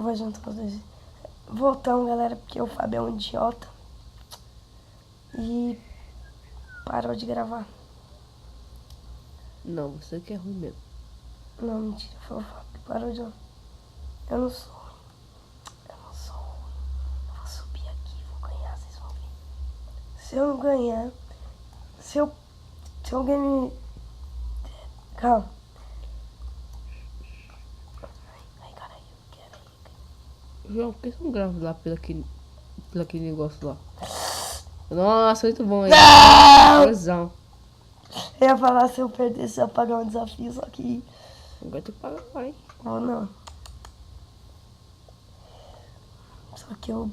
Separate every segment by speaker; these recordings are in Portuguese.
Speaker 1: vou juntar os dois. Voltamos, galera, porque o Fábio é um idiota. E parou de gravar.
Speaker 2: Não, você que é ruim mesmo.
Speaker 1: Não, mentira, foi o Fábio que parou de... Eu não sou ruim. Eu não sou ruim. Eu vou subir aqui, vou ganhar, vocês vão ver. Se eu não ganhar... Se alguém me... Calma. Ai, caralho,
Speaker 2: João, por que você não grava lá pelo aquele negócio lá? Nossa, muito bom, hein? Não!
Speaker 1: Eu ia falar se eu perdesse, eu ia pagar um desafio, só que...
Speaker 2: Agora tem que pagar, pai.
Speaker 1: Ou não. Só que eu...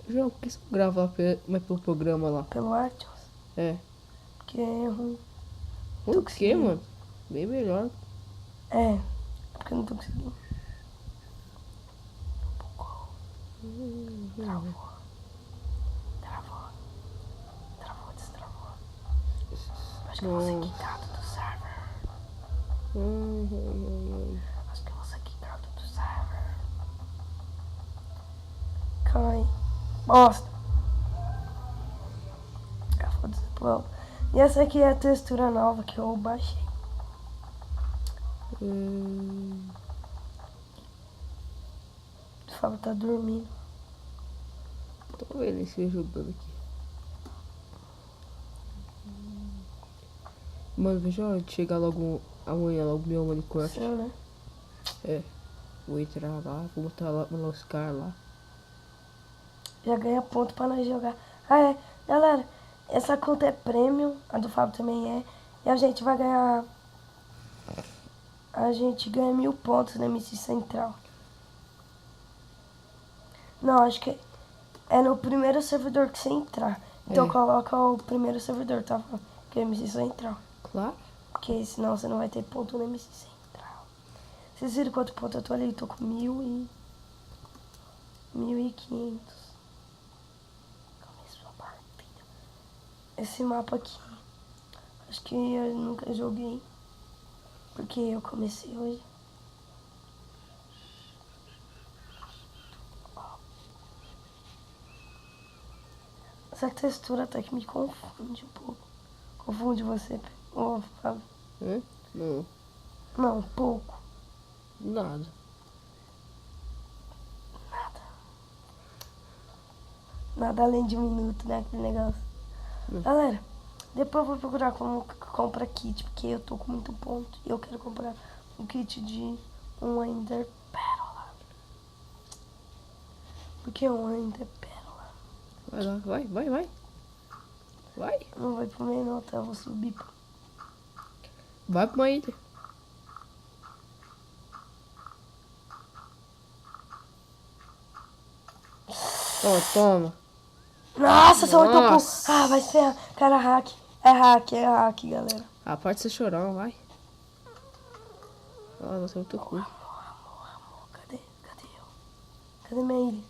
Speaker 2: João, por que você não grava lá pelo programa lá?
Speaker 1: Pelo Artios.
Speaker 2: É.
Speaker 1: Porque é ruim.
Speaker 2: O que, mano? Bem melhor.
Speaker 1: É. Porque eu não tô conseguindo. Travou, destravou. Acho que eu vou ser quicado do server. Acho que eu vou ser quicado do server. Cai. Bosta. Foda-se, pô. E essa aqui é a textura nova que eu baixei. O Fábio tá dormindo.
Speaker 2: Tô vendo esse jogando aqui. Mano, veja a hora de chegar logo amanhã, logo meu Minecraft.
Speaker 1: Seu, né?
Speaker 2: É. Vou entrar lá, vou botar lá no Oscar lá.
Speaker 1: Já ganha ponto pra nós jogar. Ah, é. Galera, essa conta é premium. A do Fábio também é. E a gente vai ganhar... A gente ganha 1000 pontos na MC Central. Não, acho que é no primeiro servidor que você entrar. Então coloca o primeiro servidor, tá? Que é MC Central.
Speaker 2: Claro.
Speaker 1: Porque senão você não vai ter ponto na MC Central. Vocês viram quanto ponto eu tô ali? Eu tô com 1.500. Começou a partida. Esse mapa aqui, acho que eu nunca joguei. Porque eu comecei hoje. Essa textura até que me confunde um pouco. Confunde você, ô Fábio?
Speaker 2: Não.
Speaker 1: Não, um pouco.
Speaker 2: Nada.
Speaker 1: Nada além de um minuto, né? Aquele negócio. Galera, depois eu vou procurar como compra kit, porque eu tô com muito ponto. E eu quero comprar um kit de um Ender Pérola. Porque um Ender Pérola.
Speaker 2: Vai lá, vai. Vai.
Speaker 1: Não vai pro meio não, tá? Eu vou subir.
Speaker 2: Vai pro Ender. Toma.
Speaker 1: Nossa, só 8 pontos.
Speaker 2: Nossa.
Speaker 1: Ah, vai ser cara hack. É hack, galera.
Speaker 2: A parte de ser chorão, vai. Ah, nossa, é muito ruim.
Speaker 1: Amor. Cadê eu? Cadê minha ilha?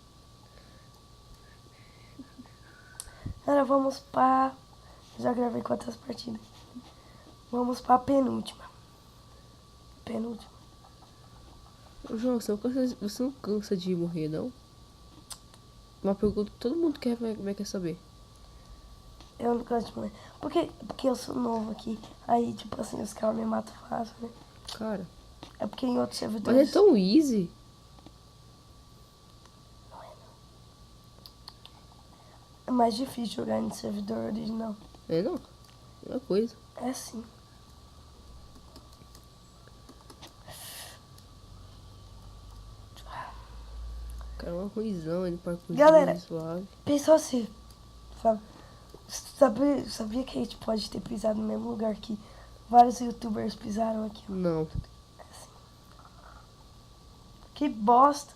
Speaker 1: Galera, vamos pra... Já gravei quantas partidas? Vamos pra penúltima.
Speaker 2: Ô, João, você não cansa de morrer, não? Uma pergunta que todo mundo quer saber.
Speaker 1: Eu não gosto de morrer. Porque eu sou novo aqui. Aí, tipo assim, os caras me matam fácil, né?
Speaker 2: Cara.
Speaker 1: É porque em outros servidores...
Speaker 2: Mas é tão easy.
Speaker 1: Não é, não. É mais difícil jogar em servidor original.
Speaker 2: É não? É uma coisa.
Speaker 1: É sim.
Speaker 2: Cara, é uma ruizão ele parkour.
Speaker 1: Galera,
Speaker 2: suave.
Speaker 1: pensou assim, sabe? Sabia que a gente pode ter pisado no mesmo lugar que vários youtubers pisaram aqui?
Speaker 2: Não.
Speaker 1: Assim. Que bosta.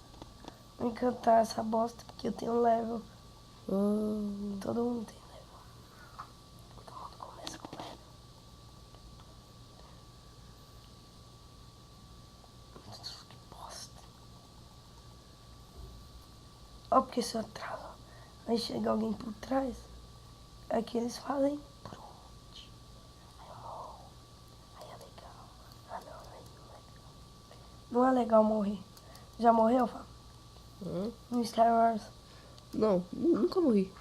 Speaker 1: Vou encantar essa bosta, porque eu tenho level. Todo mundo tem level. Todo mundo começa com level. Que bosta. Ó, porque se eu atraso, aí chega alguém por trás, é que eles fazem por onde? Aí eu morro. Aí é legal. Ah, não é legal. Não é legal morrer. Já morreu, Fábio?
Speaker 2: Hã?
Speaker 1: No Star Wars.
Speaker 2: Não, nunca morri.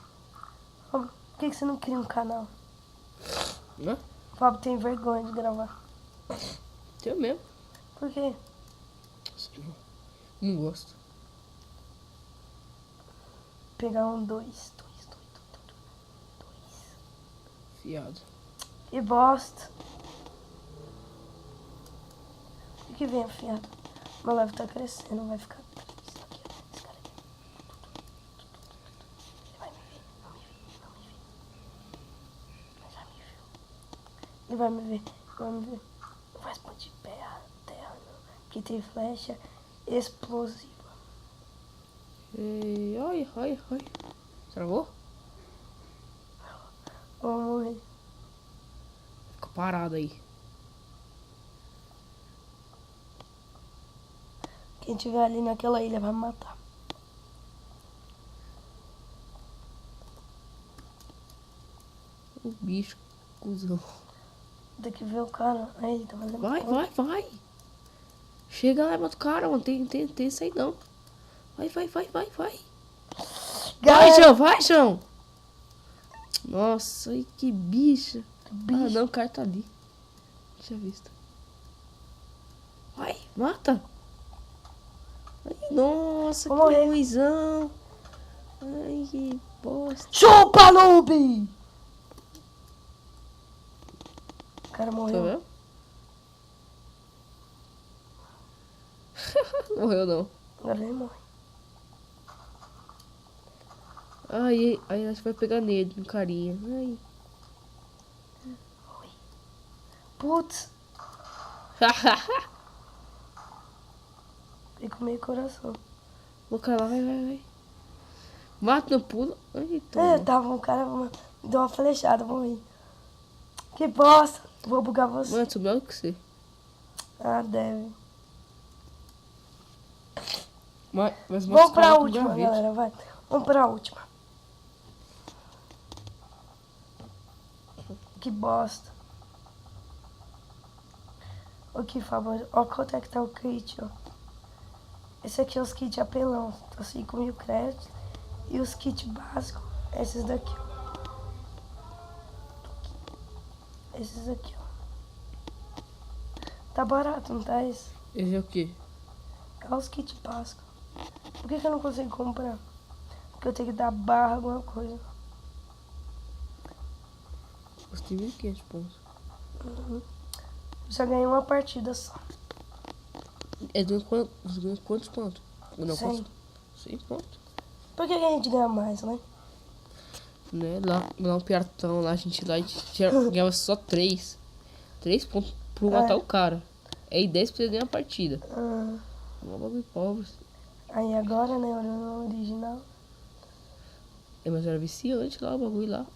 Speaker 1: Fábio, por que você não cria um canal?
Speaker 2: Né?
Speaker 1: O Fábio tem vergonha de gravar.
Speaker 2: Eu mesmo.
Speaker 1: Por quê?
Speaker 2: Sei não. Não gosto.
Speaker 1: Pegar um, dois.
Speaker 2: Fiado.
Speaker 1: Que bosta. O que vem afiado? Meu live tá crescendo, vai ficar triste aqui, ó. Esse cara aqui. Ele vai me ver, não me viu, não me viu. Mas já me viu. Ele vai me ver, vai me ver. Não vai explodir terra, não. Porque tem flecha explosiva.
Speaker 2: Ei, ai. Travou?
Speaker 1: Vou morrer.
Speaker 2: Fica parado aí.
Speaker 1: Quem tiver ali naquela ilha vai me matar.
Speaker 2: O bicho, cuzão.
Speaker 1: Tem que ver o cara. Aí, tá fazendo
Speaker 2: Vai. Chega lá e mata o cara, mano. Tem isso aí não. Vai.
Speaker 1: Galera,
Speaker 2: Vai, João. Nossa, ai, que bicha.
Speaker 1: bicho.
Speaker 2: Ah, não, o cara tá ali. Tinha visto. Vai, mata. Ai, nossa,
Speaker 1: Vou
Speaker 2: que
Speaker 1: morrer.
Speaker 2: ruizão. Ai, que bosta.
Speaker 1: Chupa, noob! O cara
Speaker 2: Tá
Speaker 1: morreu.
Speaker 2: vendo? Morreu não.
Speaker 1: Agora ele morre.
Speaker 2: Aí a gente vai pegar nele, no carinha. Ai.
Speaker 1: Putz, fiquei com meio coração.
Speaker 2: O cara lá, vai. Mata, não pula. Ai,
Speaker 1: Tava um cara, deu uma flechada, morri. Que bosta. Vou bugar você.
Speaker 2: Mano, sou melhor que você.
Speaker 1: Ah, deve.
Speaker 2: Mas
Speaker 1: Vamos pra
Speaker 2: cara com
Speaker 1: última,
Speaker 2: gravete.
Speaker 1: galera, vai. Vamos pra última. Que bosta. Aqui, Fábio, ó quanto é que tá o kit, ó. Esse aqui é os kits apelão, tá 5.000 créditos. E os kits básicos, esses daqui, ó. Esses aqui, ó. Tá barato, não tá esse?
Speaker 2: Esse é o quê?
Speaker 1: É os kits básicos. Por que eu não consigo comprar? Porque eu tenho que dar barra, alguma coisa.
Speaker 2: Custei 1.500 pontos.
Speaker 1: Já ganhei uma partida só.
Speaker 2: É de quantos pontos? Eu não
Speaker 1: 100.
Speaker 2: posso. 100 pontos.
Speaker 1: Por que a gente ganha mais, né?
Speaker 2: Né? Lá no Piratão, lá a gente ganhava só 3. 3 pontos pro matar o cara. Aí 10 pra você ganhar a partida. Uma bagulho pobre.
Speaker 1: Aí agora, né, olhando no original.
Speaker 2: É, mas era viciante lá o bagulho lá.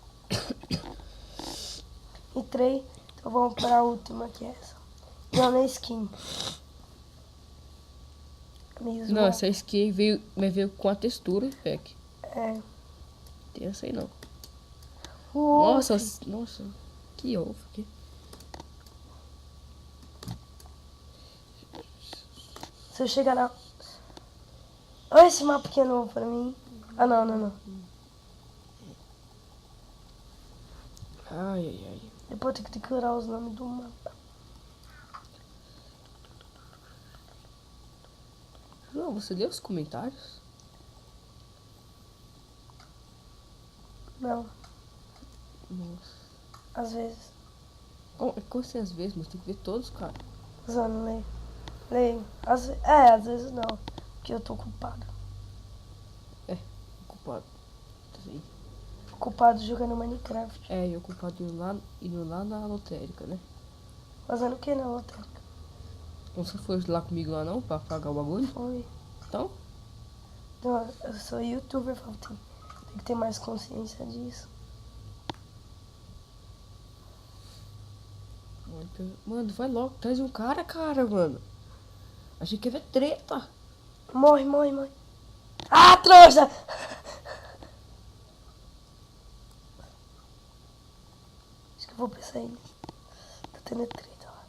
Speaker 1: Entrei, então vamos pra última, que é essa. Não, na skin. Mesmo.
Speaker 2: Não, essa skin veio com a textura, pack.
Speaker 1: É.
Speaker 2: Tem essa aí não.
Speaker 1: Nossa.
Speaker 2: Nossa. Que ovo aqui.
Speaker 1: Se eu chegar na... Olha esse mapa que é novo pra mim. Ah, não.
Speaker 2: Ai.
Speaker 1: Depois eu tenho que decorar os nomes do mapa.
Speaker 2: João, você leu os comentários?
Speaker 1: Não,
Speaker 2: Nossa.
Speaker 1: às vezes.
Speaker 2: Como assim às vezes? Mas tem que ver todos, cara.
Speaker 1: Usando, leio. Às vezes não. Porque eu tô ocupado.
Speaker 2: Ocupado. Assim.
Speaker 1: Ocupado jogando Minecraft.
Speaker 2: E ocupado indo lá na lotérica, né?
Speaker 1: Fazendo o que na lotérica?
Speaker 2: Você foi lá comigo lá não? Pra pagar o bagulho?
Speaker 1: Foi.
Speaker 2: Então?
Speaker 1: Não, eu sou youtuber, tem que ter mais consciência disso.
Speaker 2: Mano, vai logo. Traz um cara, mano. Achei que ia ver treta.
Speaker 1: Morre. Ah, trouxa! Acho que eu vou pensar ele. Tá tendo treta lá.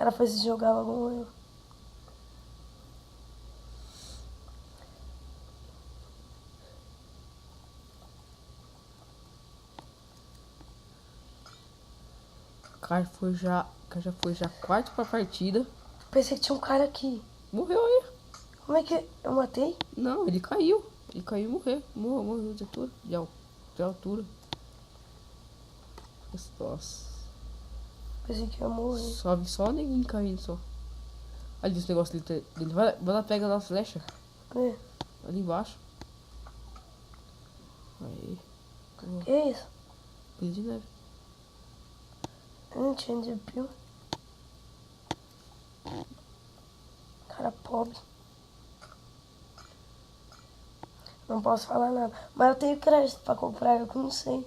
Speaker 1: cara foi se jogar logo morreu.
Speaker 2: O cara já foi já quarto pra partida.
Speaker 1: Pensei que tinha um cara aqui.
Speaker 2: Morreu aí.
Speaker 1: Como é que eu matei?
Speaker 2: Não, ele caiu. Ele caiu e morreu. Morreu de altura. De altura. Nossa.
Speaker 1: Pensei que ia morrer.
Speaker 2: Só ninguém caindo só. Ali esse negócio dele. Vai lá, pega lá a flecha.
Speaker 1: É.
Speaker 2: Ali embaixo. Aí.
Speaker 1: Que é isso?
Speaker 2: Pilha de neve.
Speaker 1: Eu não tinha de pio. Cara pobre. Não posso falar nada. Mas eu tenho crédito pra comprar, eu que não sei.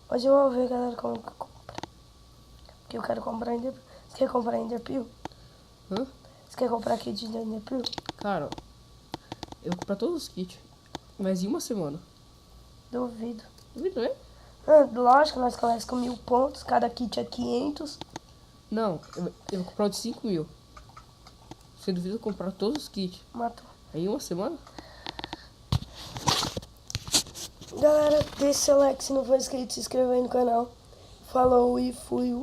Speaker 1: Hoje eu vou ver, galera, como que compra. Porque eu quero comprar Ender Pearl. Você quer comprar Ender Pearl?
Speaker 2: Hã?
Speaker 1: Você quer comprar kit de Ender Pearl?
Speaker 2: Cara, eu vou comprar todos os kits. Mas em uma semana.
Speaker 1: Duvido.
Speaker 2: Duvido, é?
Speaker 1: Ah, lógico, nós começamos com 1000 pontos. Cada kit é 500.
Speaker 2: Não, eu vou comprar o de 5.000. Você duvida comprar todos os kits?
Speaker 1: Matou.
Speaker 2: Em uma semana?
Speaker 1: Galera, deixa seu like se não for inscrito, se inscreva aí no canal. Falou e fui.